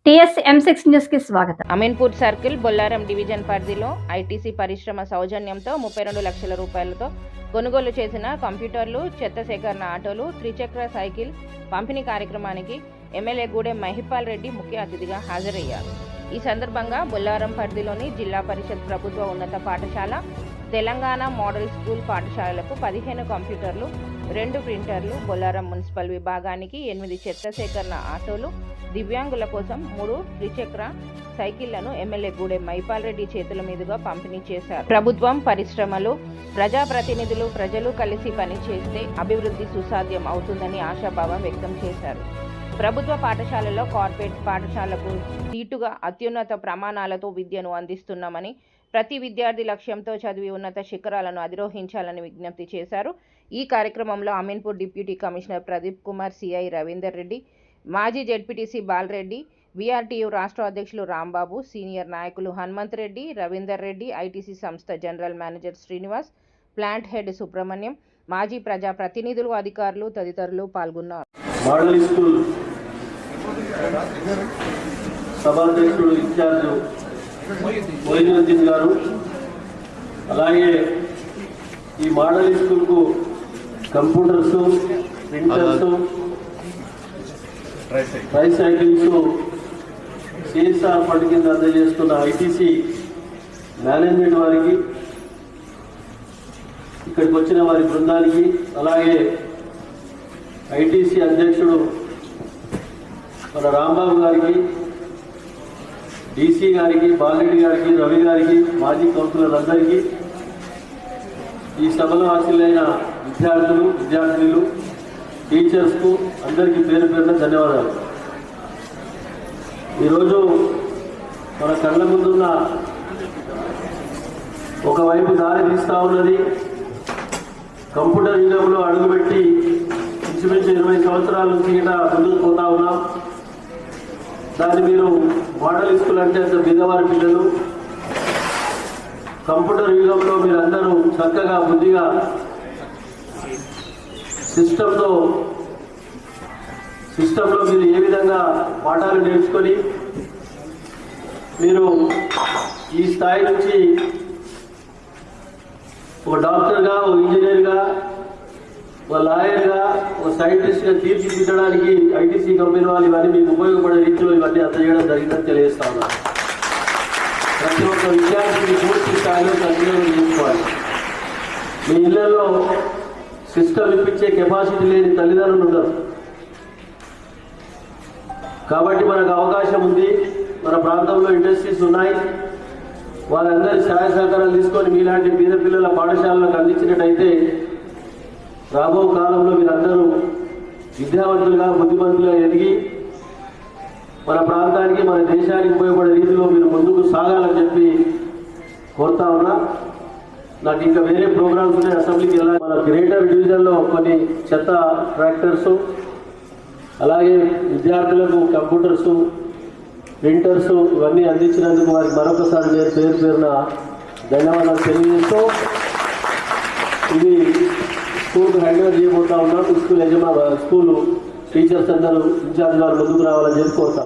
TSM6 news కి స్వాగతం. Ameenpur circle Bollaram division పరిధిలో ఐటీసీ పరిశ్రమ సౌజన్యంతో 32 లక్షల రూపాయలతో కొనుగోలు చేసిన కంప్యూటర్లు, చెత్త సేకరణ ఆటోలు, త్రిచక్ర సైకిల్ పంపిణీ కార్యక్రమానికి ఎమ్మెల్యే గూడెం మహిపాల్ రెడ్డి ముఖ్య అతిథిగా హాజరయ్యారు. ఈ సందర్భంగా బొల్లారం పరిధిలోని జిల్లా పరిషత్ ప్రభుత్వ ఉన్నత పాఠశాల, తెలంగాణ మోడల్ స్కూల్ పాఠశాలలకు 15 కంప్యూటర్లు, 2 ప్రింటర్లు, బొల్లారం మున్సిపల్ విభాగానికి 8 చెత్త సేకరణ ఆటోలు, దివ్యాంగుల కోసం 3 త్రిచక్ర సైకిళ్లను ఎమ్మెల్యే గూడెం మహిపాల్ రెడ్డి చేతుల మీదుగా పంపిణీ చేశారు. ప్రభుత్వం, పరిశ్రమలు, ప్రజాప్రతినిధులు, ప్రజలు కలిసి పనిచేస్తే అభివృద్ధి సుసాధ్యం అవుతుందని ఆశాభావం వ్యక్తం చేశారు. ప్రభుత్వ పాఠశాలలో కార్పొరేట్ పాఠశాలకు దీటుగా అత్యున్నత ప్రమాణాలతో విద్యను అందిస్తున్నామని, ప్రతి విద్యార్థి లక్ష్యంతో చదివి ఉన్నత శిఖరాలను అధిరోహించాలని విజ్ఞప్తి చేశారు. ఈ కార్యక్రమంలో Ameenpur deputy commissioner Pradeep Kumar, CI Ravinder Reddy, మాజీ జెడ్పీటీసీ బాలరెడ్డి, వీఆర్టీయూ రాష్ట్ర అధ్యక్షులు రాంబాబు, సీనియర్ నాయకులు హనుమంత్ రెడ్డి, రవీందర్ రెడ్డి, ఐటీసీ సంస్థ general manager Srinivas, plant head Subrahmanyam, మాజీ ప్రజా ప్రతినిధులు, అధికారులు తదితరులు పాల్గొన్నారు. మోడల్ స్కూల్ సభాధ్యక్షుడు ఇన్ఛార్జ్ మొయినుద్దీన్ గారు, అలాగే ఈ మోడల్ స్కూల్కు computers, printers, tricycles CSR fund కింద అందజేస్తున్న ఐటీసీ మేనేజ్మెంట్ వారికి, ఇక్కడికి వచ్చిన వారి బృందానికి, అలాగే ఐటీసీ అధ్యక్షుడు మన రాంబాబు గారికి, డీసీ గారికి, బాలరెడ్డి గారికి, రవి గారికి, మాజీ కౌన్సిలర్లందరికీ, ఈ సభలో హాజరైన విద్యార్థులు, విద్యార్థినులు, టీచర్స్కు అందరికీ పేరు పేరున ధన్యవాదాలు. ఈరోజు మన కళ్ళ ముందున్న ఒకవైపు దారి తీస్తూ ఉన్నది. కంప్యూటర్ యుగంలో అడుగుపెట్టి ఇంచుమించు 20 సంవత్సరాల నుంచి కూడా ముందుకు పోతా ఉన్నాం. దాన్ని మీరు మోడల్ స్కూల్ అంటే అంత బీదవారి పిల్లలు. కంప్యూటర్ యుగంలో మీరందరూ చక్కగా బుద్ధిగా సిస్టంలో మీరు ఏ విధంగా పాఠాలు నేర్చుకొని మీరు ఈ స్థాయి నుంచి ఒక డాక్టర్గా, ఒక ఇంజనీర్గా, ఒక లాయర్గా, ఒక సైంటిస్ట్గా తీర్చిదిద్దడానికి ఐటీసీ కంపెనీ వాళ్ళు ఇవన్నీ మీకు ఉపయోగపడే రీతిలో ఇవన్నీ అందజేయడం జరిగిందని తెలియజేస్తా ఉన్నారు. ప్రతి ఒక్క విద్యార్థిని పూర్తి స్థాయిలో సద్వినియోగం చేసుకోవాలి. మీ ఇళ్లలో సిస్టమ్ ఇప్పించే కెపాసిటీ లేని తల్లిదండ్రులు ఉండరు. కాబట్టి మనకు అవకాశం ఉంది. మన ప్రాంతంలో ఇండస్ట్రీస్ ఉన్నాయి. వాళ్ళందరి సహాయ సహకారాలు తీసుకొని మీలాంటి పేద పిల్లల పాఠశాలకు అందించినట్టయితే రాబో కాలంలో మీరందరూ విద్యావంతులుగా, బుద్ధిమంతులుగా ఎదిగి మన ప్రాంతానికి, మన దేశానికి ఉపయోగపడే రీతిలో మీరు ముందుకు సాగాలని చెప్పి కోరుతా ఉన్నా. నాకు ఇంకా వేరే ప్రోగ్రామ్స్ ఉన్నాయి. అసెంబ్లీకి వెళ్ళాలి. మన గ్రేటర్ డివిజన్లో కొన్ని చెత్త ట్రాక్టర్స్, అలాగే విద్యార్థులకు కంప్యూటర్స్, ప్రింటర్స్ ఇవన్నీ అందించినందుకు వారికి మరొకసారి నేను పేరు పేరున ధన్యవాదాలు తెలియజేస్తూ ఇది స్కూల్కి హ్యాండ్ ఓవర్ చేయబోతా ఉన్నాం. స్కూల్ టీచర్స్ అందరూ ఇన్ఛార్జ్ వారు ముందుకు రావాలని చెప్పి కోరుతాం.